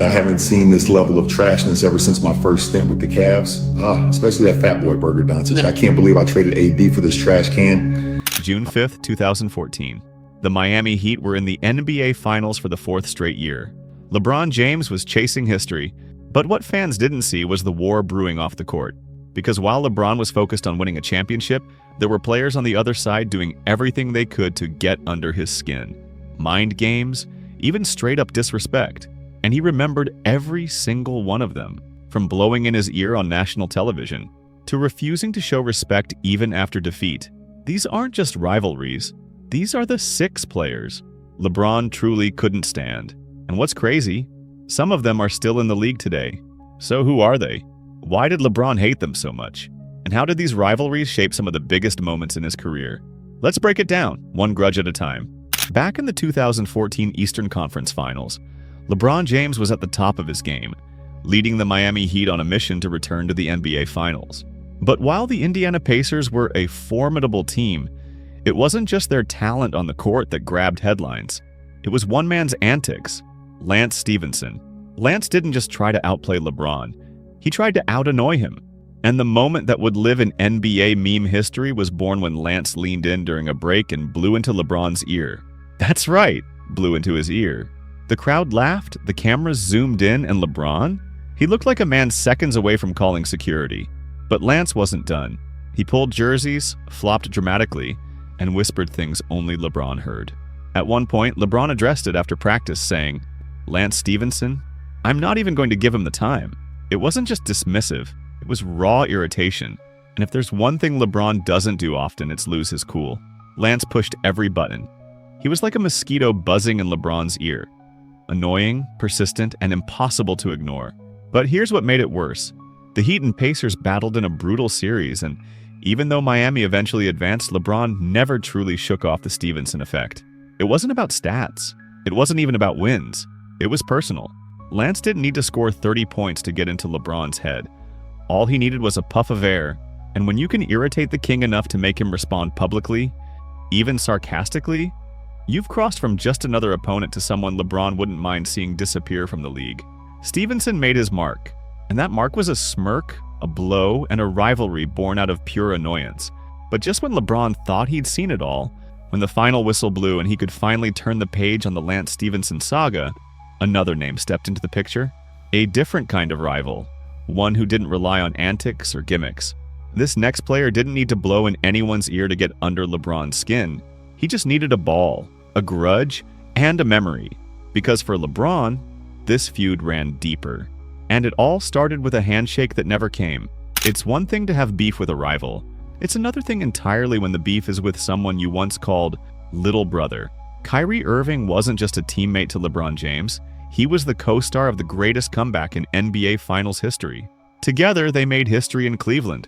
I haven't seen this level of trashness ever since my first stint with the Cavs. Especially that Fat Boy Burger Doncic. I can't believe I traded AD for this trash can. June 5th, 2014. The Miami Heat were in the NBA Finals for the fourth straight year. LeBron James was chasing history, but what fans didn't see was the war brewing off the court. Because while LeBron was focused on winning a championship, there were players on the other side doing everything they could to get under his skin. Mind games, even straight-up disrespect. And he remembered every single one of them, from blowing in his ear on national television to refusing to show respect even after defeat. These aren't just rivalries. These are the six players LeBron truly couldn't stand. And what's crazy, some of them are still in the league today. So who are they? Why did LeBron hate them so much? And how did these rivalries shape some of the biggest moments in his career? Let's break it down, one grudge at a time. Back in the 2014 Eastern Conference Finals, LeBron James was at the top of his game, leading the Miami Heat on a mission to return to the NBA Finals. But while the Indiana Pacers were a formidable team, it wasn't just their talent on the court that grabbed headlines. It was one man's antics, Lance Stephenson. Lance didn't just try to outplay LeBron, he tried to out-annoy him. And the moment that would live in NBA meme history was born when Lance leaned in during a break and blew into LeBron's ear. That's right, blew into his ear. The crowd laughed, the cameras zoomed in, and LeBron? He looked like a man seconds away from calling security. But Lance wasn't done. He pulled jerseys, flopped dramatically, and whispered things only LeBron heard. At one point, LeBron addressed it after practice, saying, "Lance Stephenson, I'm not even going to give him the time." It wasn't just dismissive, it was raw irritation. And if there's one thing LeBron doesn't do often, it's lose his cool. Lance pushed every button. He was like a mosquito buzzing in LeBron's ear. Annoying, persistent, and impossible to ignore. But here's what made it worse. The Heat and Pacers battled in a brutal series, and even though Miami eventually advanced, LeBron never truly shook off the Stephenson effect. It wasn't about stats. It wasn't even about wins. It was personal. Lance didn't need to score 30 points to get into LeBron's head. All he needed was a puff of air, and when you can irritate the king enough to make him respond publicly, even sarcastically, you've crossed from just another opponent to someone LeBron wouldn't mind seeing disappear from the league. Stephenson made his mark, and that mark was a smirk, a blow, and a rivalry born out of pure annoyance. But just when LeBron thought he'd seen it all, when the final whistle blew and he could finally turn the page on the Lance Stephenson saga, another name stepped into the picture. A different kind of rival, one who didn't rely on antics or gimmicks. This next player didn't need to blow in anyone's ear to get under LeBron's skin. He just needed a ball, a grudge, and a memory. Because for LeBron, this feud ran deeper. And it all started with a handshake that never came. It's one thing to have beef with a rival. It's another thing entirely when the beef is with someone you once called little brother. Kyrie Irving wasn't just a teammate to LeBron James. He was the co-star of the greatest comeback in NBA Finals history. Together, they made history in Cleveland,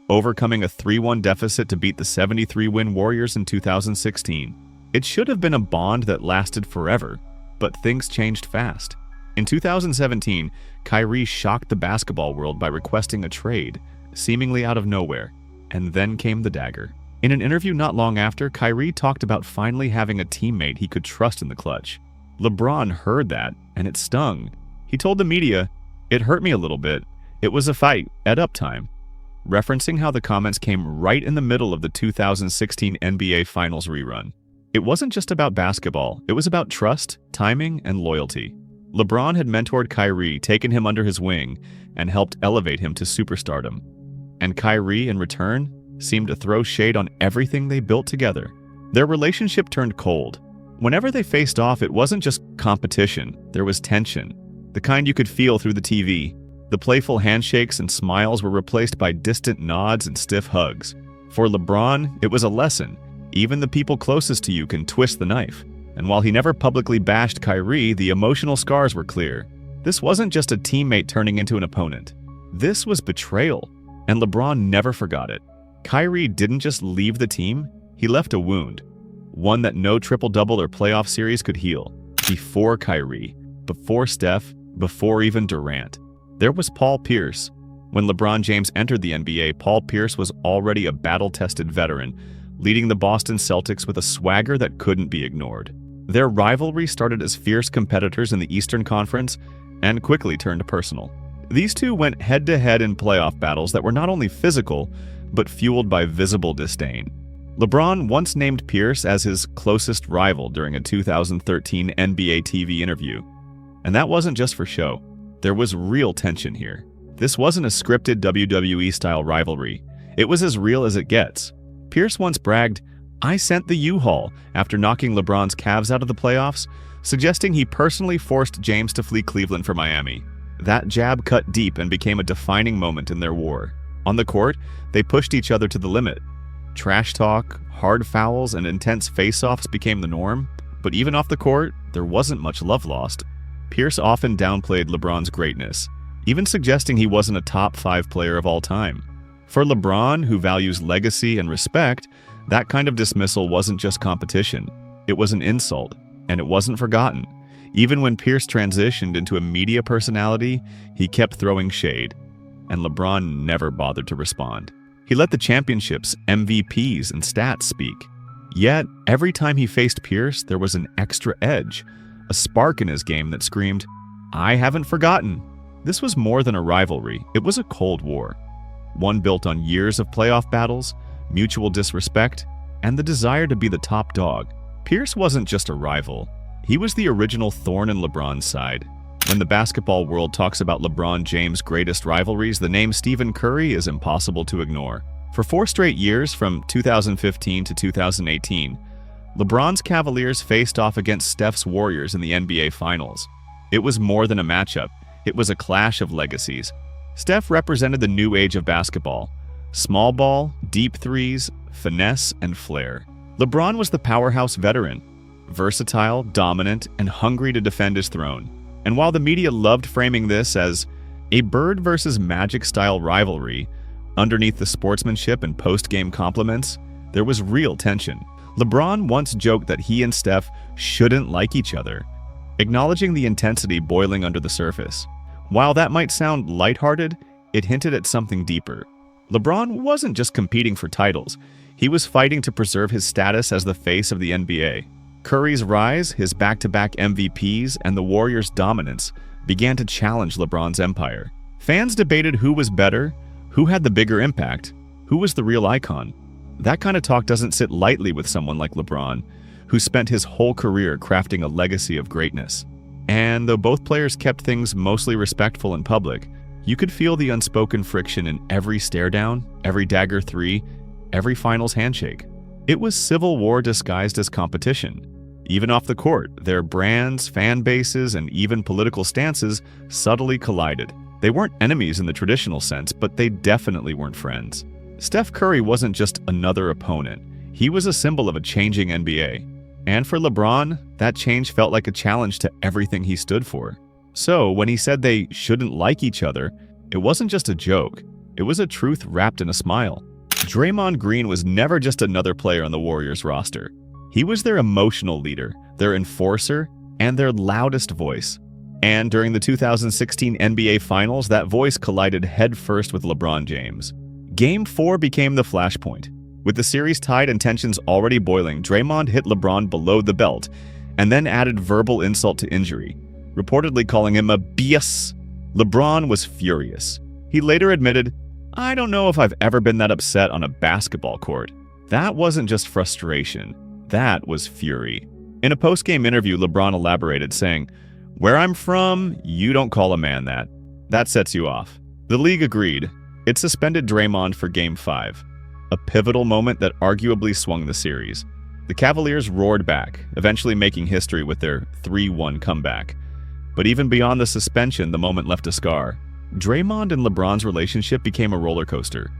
overcoming a 3-1 deficit to beat the 73-win Warriors in 2016. It should have been a bond that lasted forever, but things changed fast. In 2017, Kyrie shocked the basketball world by requesting a trade, seemingly out of nowhere, and then came the dagger. In an interview not long after, Kyrie talked about finally having a teammate he could trust in the clutch. LeBron heard that, and it stung. He told the media, "It hurt me a little bit. It was a fight at uptime," referencing how the comments came right in the middle of the 2016 NBA Finals rerun. It wasn't just about basketball, it was about trust, timing, and loyalty. LeBron had mentored Kyrie, taken him under his wing, and helped elevate him to superstardom. And Kyrie, in return, seemed to throw shade on everything they built together. Their relationship turned cold. Whenever they faced off, it wasn't just competition, there was tension. The kind you could feel through the TV. The playful handshakes and smiles were replaced by distant nods and stiff hugs. For LeBron, it was a lesson. Even the people closest to you can twist the knife. And while he never publicly bashed Kyrie, the emotional scars were clear. This wasn't just a teammate turning into an opponent. This was betrayal, and LeBron never forgot it. Kyrie didn't just leave the team, he left a wound. One that no triple-double or playoff series could heal. Before Kyrie, before Steph, before even Durant. There was Paul Pierce. When LeBron James entered the NBA, Paul Pierce was already a battle-tested veteran, leading the Boston Celtics with a swagger that couldn't be ignored. Their rivalry started as fierce competitors in the Eastern Conference and quickly turned personal. These two went head-to-head in playoff battles that were not only physical, but fueled by visible disdain. LeBron once named Pierce as his closest rival during a 2013 NBA TV interview. And that wasn't just for show. There was real tension here. This wasn't a scripted WWE-style rivalry. It was as real as it gets. Pierce once bragged, "I sent the U-Haul," after knocking LeBron's Cavs out of the playoffs, suggesting he personally forced James to flee Cleveland for Miami. That jab cut deep and became a defining moment in their war. On the court, they pushed each other to the limit. Trash talk, hard fouls, and intense face-offs became the norm. But even off the court, there wasn't much love lost. Pierce often downplayed LeBron's greatness, even suggesting he wasn't a top 5 player of all time. For LeBron, who values legacy and respect, that kind of dismissal wasn't just competition. It was an insult, and it wasn't forgotten. Even when Pierce transitioned into a media personality, he kept throwing shade, and LeBron never bothered to respond. He let the championships, MVPs, and stats speak. Yet, every time he faced Pierce, there was an extra edge, a spark in his game that screamed, "I haven't forgotten." This was more than a rivalry, it was a Cold War. One built on years of playoff battles, mutual disrespect, and the desire to be the top dog. Pierce wasn't just a rival. He was the original thorn in LeBron's side. When the basketball world talks about LeBron James' greatest rivalries, the name Stephen Curry is impossible to ignore. For 4 straight years, from 2015 to 2018, LeBron's Cavaliers faced off against Steph's Warriors in the NBA Finals. It was more than a matchup. It was a clash of legacies. Steph represented the new age of basketball. Small ball, deep threes, finesse, and flair. LeBron was the powerhouse veteran, versatile, dominant, and hungry to defend his throne. And while the media loved framing this as a Bird versus Magic-style rivalry, underneath the sportsmanship and post-game compliments, there was real tension. LeBron once joked that he and Steph shouldn't like each other, acknowledging the intensity boiling under the surface. While that might sound lighthearted, it hinted at something deeper. LeBron wasn't just competing for titles. He was fighting to preserve his status as the face of the NBA. Curry's rise, his back-to-back MVPs, and the Warriors' dominance began to challenge LeBron's empire. Fans debated who was better, who had the bigger impact, who was the real icon. That kind of talk doesn't sit lightly with someone like LeBron, who spent his whole career crafting a legacy of greatness. And though both players kept things mostly respectful in public, you could feel the unspoken friction in every stare-down, every dagger three, every finals handshake. It was civil war disguised as competition. Even off the court, their brands, fan bases, and even political stances subtly collided. They weren't enemies in the traditional sense, but they definitely weren't friends. Steph Curry wasn't just another opponent. He was a symbol of a changing NBA. And for LeBron, that change felt like a challenge to everything he stood for. So when he said they shouldn't like each other, it wasn't just a joke. It was a truth wrapped in a smile. Draymond Green was never just another player on the Warriors roster. He was their emotional leader, their enforcer, and their loudest voice. And during the 2016 NBA Finals, that voice collided headfirst with LeBron James. Game 4 became the flashpoint. With the series tied and tensions already boiling, Draymond hit LeBron below the belt and then added verbal insult to injury, reportedly calling him a bias. LeBron was furious. He later admitted, "I don't know if I've ever been that upset on a basketball court." That wasn't just frustration. That was fury. In a post-game interview, LeBron elaborated, saying, "Where I'm from, you don't call a man that. That sets you off." The league agreed. It suspended Draymond for Game 5, a pivotal moment that arguably swung the series. The Cavaliers roared back, eventually making history with their 3-1 comeback. But even beyond the suspension, the moment left a scar. Draymond and LeBron's relationship became a roller coaster.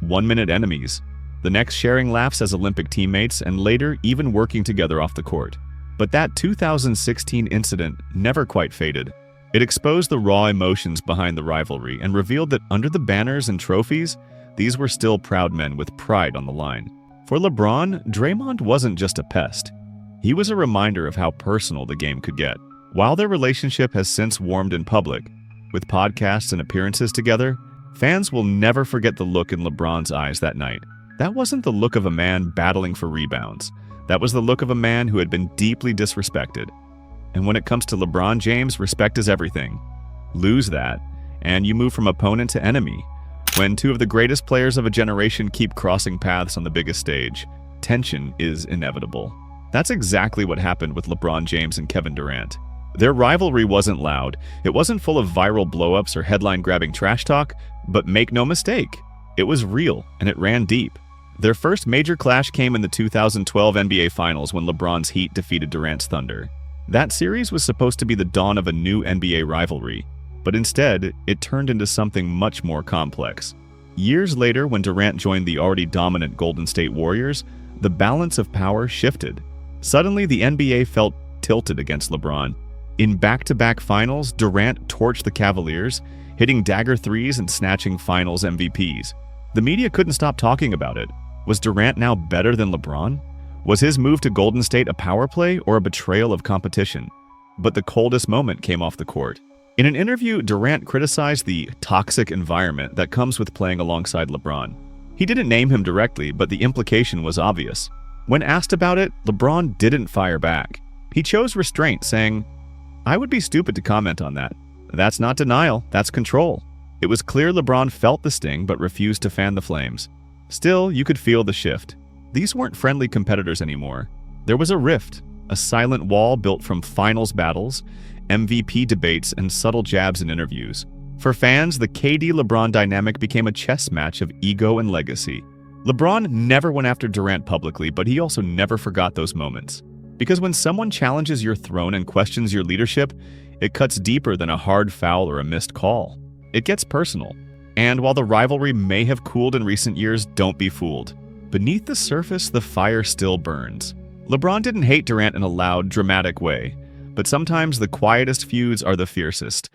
1-minute enemies, the next sharing laughs as Olympic teammates, and later even working together off the court. But that 2016 incident never quite faded. It exposed the raw emotions behind the rivalry and revealed that under the banners and trophies, these were still proud men with pride on the line. For LeBron, Draymond wasn't just a pest. He was a reminder of how personal the game could get. While their relationship has since warmed in public, with podcasts and appearances together, fans will never forget the look in LeBron's eyes that night. That wasn't the look of a man battling for rebounds. That was the look of a man who had been deeply disrespected. And when it comes to LeBron James, respect is everything. Lose that, and you move from opponent to enemy. When two of the greatest players of a generation keep crossing paths on the biggest stage, tension is inevitable. That's exactly what happened with LeBron James and Kevin Durant. Their rivalry wasn't loud, it wasn't full of viral blow-ups or headline-grabbing trash talk, but make no mistake, it was real and it ran deep. Their first major clash came in the 2012 NBA Finals when LeBron's Heat defeated Durant's Thunder. That series was supposed to be the dawn of a new NBA rivalry, but instead, it turned into something much more complex. Years later, when Durant joined the already dominant Golden State Warriors, the balance of power shifted. Suddenly, the NBA felt tilted against LeBron. In back-to-back finals, Durant torched the Cavaliers, hitting dagger threes and snatching finals MVPs. The media couldn't stop talking about it. Was Durant now better than LeBron? Was his move to Golden State a power play or a betrayal of competition? But the coldest moment came off the court. In an interview, Durant criticized the toxic environment that comes with playing alongside LeBron. He didn't name him directly, but the implication was obvious. When asked about it, LeBron didn't fire back. He chose restraint, saying, "I would be stupid to comment on that. That's not denial, that's control." It was clear LeBron felt the sting but refused to fan the flames. Still, you could feel the shift. These weren't friendly competitors anymore. There was a rift, a silent wall built from finals battles, MVP debates, and subtle jabs in interviews. For fans, the KD-LeBron dynamic became a chess match of ego and legacy. LeBron never went after Durant publicly, but he also never forgot those moments. Because when someone challenges your throne and questions your leadership, it cuts deeper than a hard foul or a missed call. It gets personal. And while the rivalry may have cooled in recent years, don't be fooled. Beneath the surface, the fire still burns. LeBron didn't hate Durant in a loud, dramatic way, but sometimes the quietest feuds are the fiercest.